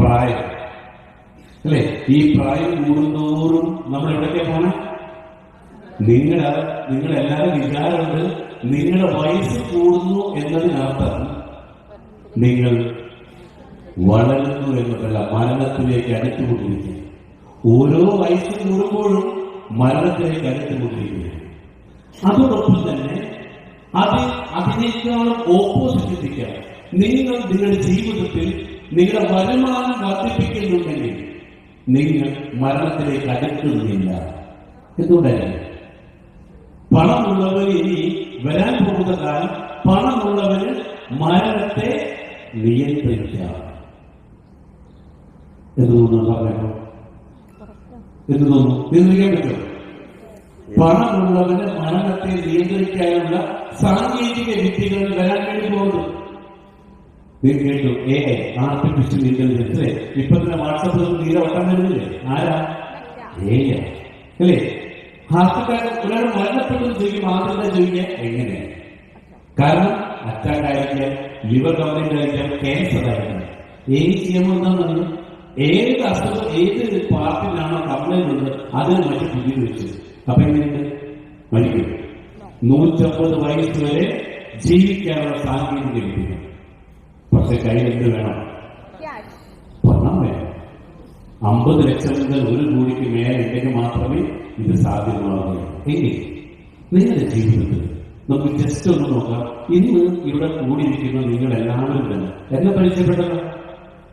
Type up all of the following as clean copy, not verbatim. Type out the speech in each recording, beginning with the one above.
പ്രായം അല്ലെ? ഈ പ്രായം കൂടുന്തോറും നമ്മൾ എവിടേക്കാ പോണേ? നിങ്ങളെല്ലാവരും വിചാരമുണ്ട് നിങ്ങളുടെ വയസ്സ് കൂടുന്നു എന്നതിനർത്ഥം നിങ്ങൾ വളരുന്നു എന്നതല്ല, മരണത്തിലേക്ക് അടുത്തുകൊണ്ടിരിക്കുക. ഓരോ വയസ്സ് കൂടുമ്പോഴും മരണത്തിലേക്ക് അടുത്തുകൊണ്ടിരിക്കുക. അതോടൊപ്പം തന്നെ അതിനേക്കാളും ഓപ്പോസിറ്റ് ചിന്തിക്കാം. നിങ്ങൾ നിങ്ങളുടെ ജീവിതത്തിൽ നിങ്ങളുടെ വരുമാനം വർദ്ധിപ്പിക്കുന്നുണ്ടെങ്കിൽ നിങ്ങൾ മരണത്തിലേക്ക് അടുക്കുന്നില്ല. എന്തുകൊണ്ടാണ്? പണമുള്ളവർ ഇനി വരാൻ പോകുന്ന കാലം പണമുള്ളവന് മരണത്തെ നിയന്ത്രിക്കാം. എന്ത് തോന്നുന്നു? പറഞ്ഞോ, എന്ത് തോന്നുന്നു? നിയന്ത്രിക്കാൻ പറ്റുമോ? പണമുള്ളവന് മരണത്തെ നിയന്ത്രിക്കാനുള്ള സാങ്കേതിക വിദ്യകൾ വരാൻ വേണ്ടി പോകുന്നു. നിങ്ങൾ കേട്ടു AI, ആർട്ടിഫിഷ്യൽ ഇന്റലിജൻസ്. ഇപ്പൊ തന്നെ വാട്സപ്പിൽ തീരെ വട്ടം വരുന്നില്ലേ? ആരാ? AI അല്ലേ? ഹാർട്ട് അറ്റാക്ക് ഒരാൾ മരണപ്പെട്ടെന്ന് ചോദിക്കും, മാത്രമല്ല ചോദിക്കുക എങ്ങനെ? കാരണം അറ്റാക്ക് ആയിരിക്കാം, ലിവർ കംപ്ലൈന്റ് ആയിരിക്കാം, ക്യാൻസർ ആയിരിക്കാം. ഏത് ചെയ്യുമ്പോൾ ഏത് അസുഖം ഏത് പാർട്ടിനാണോ കംപ്ലൈന്റ് ഉള്ളത് അതിന് മറ്റു പുതിയ വെച്ചത്. അപ്പൊ എങ്ങനെയുണ്ട്? മരിക്കും. 150 വയസ്സ് വരെ ജീവിക്കാനുള്ള സാങ്കേതിക വിദ്യ. പക്ഷെ കയ്യിൽ എന്ത് വേണം? പണം വേണം. 50 ലക്ഷം മുതൽ 1 കോടിക്ക് മേലെ ഉണ്ടെങ്കിൽ മാത്രമേ ഇത് സാധ്യമാവുകയുള്ളൂ. എങ്കിൽ നിങ്ങളുടെ ജീവിതത്തിൽ നമുക്ക് ജസ്റ്റ് ഒന്ന് നോക്കാം. ഇന്ന് ഇവിടെ കൂടിയിരിക്കുന്ന നിങ്ങൾ എല്ലാവരും തന്നെ എന്നെ പരിചയപ്പെട്ടല്ലോ.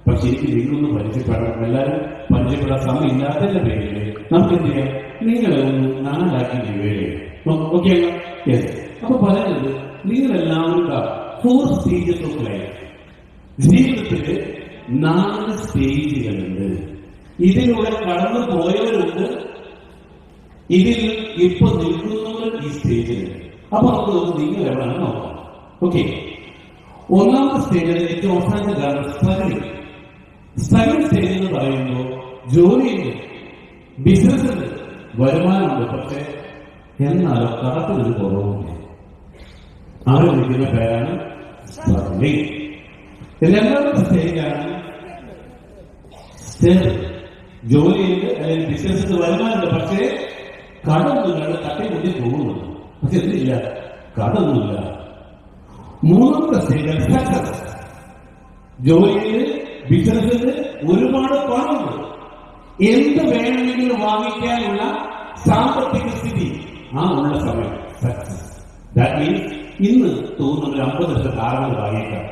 പക്ഷെ എനിക്ക് നിങ്ങളൊന്ന് പരിചയപ്പെടാം. എല്ലാവരും പരിചയപ്പെടാൻ സമയം ഇല്ലാത്തതിന്റെ പേരില് നമുക്ക് എന്ത് ചെയ്യാം? നിങ്ങളെ ഒന്ന് 4 ആക്കി ഡിവൈഡ് ചെയ്യാം. ഓക്കെ അല്ല? യെസ്. അപ്പൊ പറയുന്നത് നിങ്ങളെല്ലാവരും 4 സ്റ്റേജസ് ഓഫ് ലൈഫ്. ജീവിതത്തില് 4 സ്റ്റേജുകളുണ്ട്. ഇതിലൂടെ കടന്നു പോയവരുണ്ട്, ഇതിൽ ഇപ്പൊ നിൽക്കുന്നവർ ഈ സ്റ്റേജിലുണ്ട്. അപ്പൊ നമുക്ക് നിങ്ങൾ എവിടെയാണ് നോക്കാം. ഓക്കെ, ഒന്നാമത്തെ സ്റ്റേജിൽ ഏറ്റവും അവസാനത്തെ കാരണം സ്ട്രഗിൾ. സ്ട്രഗിൾ സ്റ്റേജ് എന്ന് പറയുമ്പോൾ ജോലിയുണ്ട്, ബിസിനസ് ഉണ്ട്, വരുമാനമുണ്ട്, പക്ഷെ എന്നാലും കടത്തിലൊരു കുറവുണ്ട്. അവർ വിളിക്കുന്ന പേരാണ് സ്ട്രഗ്ലിംഗ്. രണ്ടാമത്തെ സ്റ്റേജാണ് സ്റ്റെബിൾ. ജോലിയുണ്ട് അല്ലെങ്കിൽ ബിസിനസ് വരുമാനമുണ്ട്, പക്ഷേ കടമൊന്നുമില്ല, തട്ടിമുട്ടി പോകുന്നു. പക്ഷെ എന്തില്ല? കടമൊന്നുമില്ല. മൂന്നാമത്തെ സ്റ്റേജാണ് സക്സസ്. ജോലിയിൽ ബിസിനസ്സിൽ ഒരുപാട് പണമുണ്ട്, എന്ത് വേണമെങ്കിലും വാങ്ങിക്കാനുള്ള സാമ്പത്തിക സ്ഥിതി ഉള്ള സമയം സക്സസ്. ദാറ്റ് മീൻസ് ഇന്ന് തോന്നുന്ന 50 ലക്ഷം കാറുകൾ വാങ്ങിക്കാം.